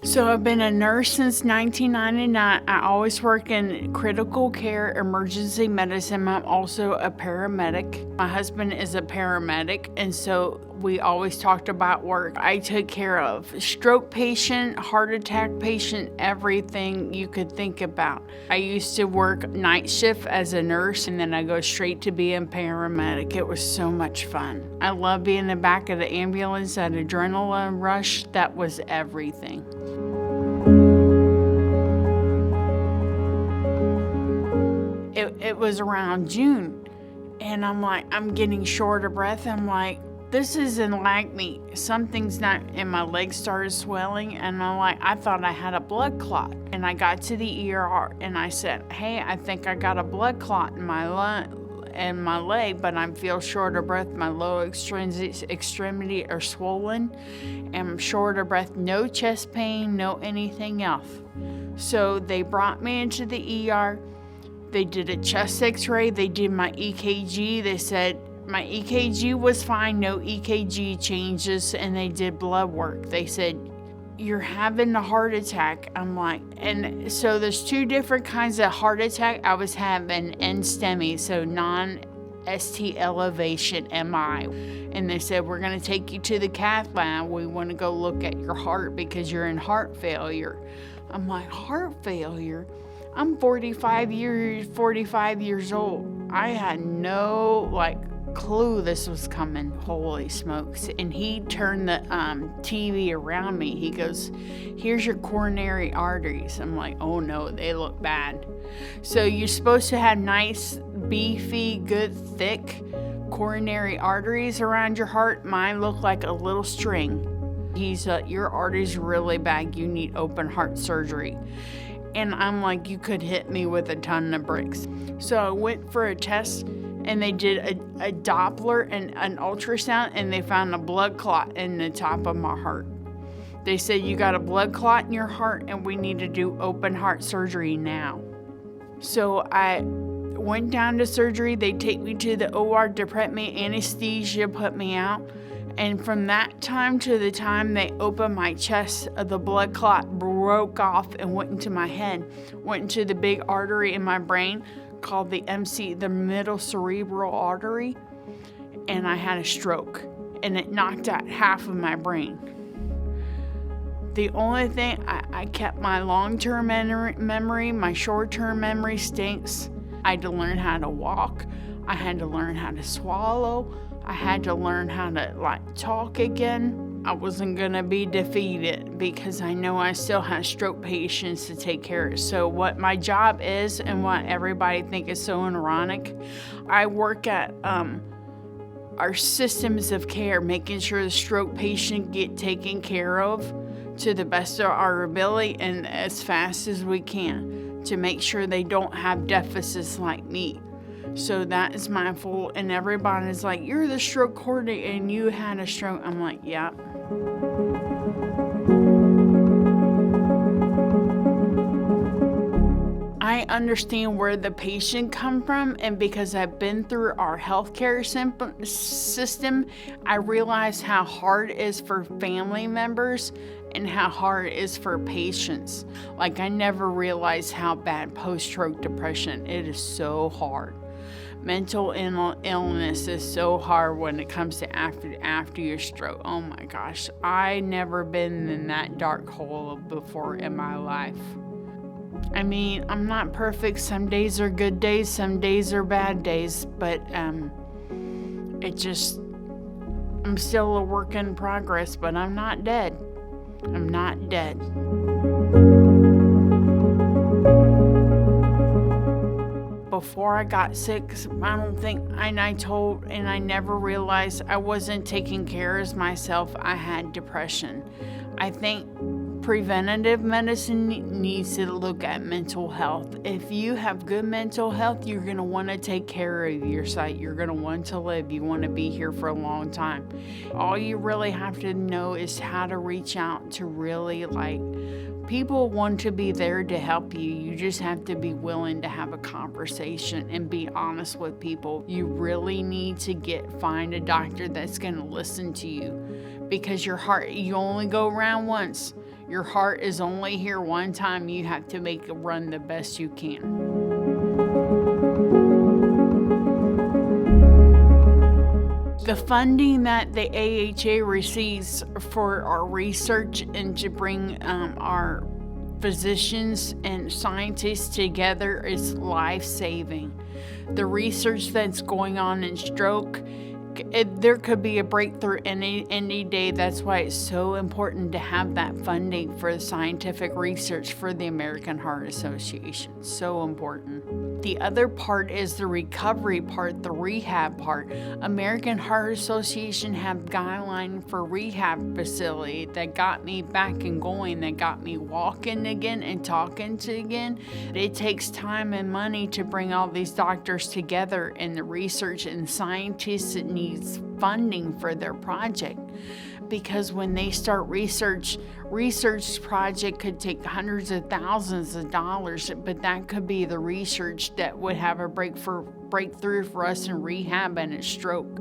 So I've been a nurse since 1999. I always work in critical care, emergency medicine. I'm also a paramedic. My husband is a paramedic, and so we always talked about work. I took care of stroke patient, heart attack patient, everything you could think about. I used to work night shift as a nurse, and then I go straight to being a paramedic. It was so much fun. I love being in the back of the ambulance, that adrenaline rush. That was everything. It was around June, and I'm getting short of breath. I'm like, this isn't like me. Something's not, and my legs started swelling, and I thought I had a blood clot. And I got to the ER, and I said, hey, I think I got a blood clot in my lung and my leg, but I feel short of breath. My lower extremity are swollen, and I'm short of breath. No chest pain, no anything else. So they brought me into the ER. They did a chest x-ray. They did my EKG. They said my EKG was fine, no EKG changes, and they did blood work. They said, you're having a heart attack. I'm like, and so there's two different kinds of heart attack. I was having NSTEMI, so non-ST elevation MI. And they said, we're going to take you to the cath lab. We want to go look at your heart because you're in heart failure. I'm like, heart failure? I'm 45 years old. I had no clue this was coming. Holy smokes. And he turned the TV around me. He goes, here's your coronary arteries. I'm like, oh no, they look bad. So you're supposed to have nice, beefy, good, thick coronary arteries around your heart. Mine look like a little string. He's your arteries are really bad. You need open heart surgery. And I'm like, you could hit me with a ton of bricks. So I went for a test, and they did a Doppler and an ultrasound, and they found a blood clot in the top of my heart. They said, you got a blood clot in your heart, and we need to do open heart surgery now. So I went down to surgery. They take me to the OR, depress me, anesthesia, put me out. And from that time to the time they opened my chest, the blood clot broke off and went into my head, went into the big artery in my brain called the MC, the middle cerebral artery, and I had a stroke, and it knocked out half of my brain. The only thing, I kept my long-term memory, my short-term memory stinks. I had to learn how to walk. I had to learn how to swallow. I had to learn how to talk again. I wasn't gonna be defeated because I know I still have stroke patients to take care of. So what my job is, and what everybody think is so ironic, I work at our systems of care, making sure the stroke patient get taken care of to the best of our ability and as fast as we can to make sure they don't have deficits like me. So that is my fault, and everybody's like, you're the stroke coordinator and you had a stroke. I'm like, yeah. I understand where the patient come from, and because I've been through our healthcare system, I realize how hard it is for family members and how hard it is for patients. I never realized how bad post-stroke depression, it is so hard. Mental illness is so hard when it comes to after your stroke. Oh my gosh, I never been in that dark hole before in my life. I mean, I'm not perfect. Some days are good days, some days are bad days, but I'm still a work in progress, but I'm not dead. I'm not dead. Before I got sick, I never realized I wasn't taking care of myself. I had depression. I think preventative medicine needs to look at mental health. If you have good mental health, you're going to want to take care of yourself. You're going to want to live. You want to be here for a long time. All you really have to know is how to reach out to really people want to be there to help you. You just have to be willing to have a conversation and be honest with people. You really need to find a doctor that's going to listen to you, because your heart, you only go around once. Your heart is only here one time. You have to make it run the best you can. The funding that the AHA receives for our research and to bring our physicians and scientists together is life-saving. The research that's going on in stroke, there could be a breakthrough any day. That's why it's so important to have that funding for the scientific research for the American Heart Association. So important. The other part is the recovery part, the rehab part. American Heart Association have guideline for rehab facility that got me back and going, that got me walking again and talking to again. It takes time and money to bring all these doctors together, and the research and scientists that needs funding for their project. Because when they start research project could take hundreds of thousands of dollars, but that could be the research that would have a breakthrough for us in rehab and a stroke.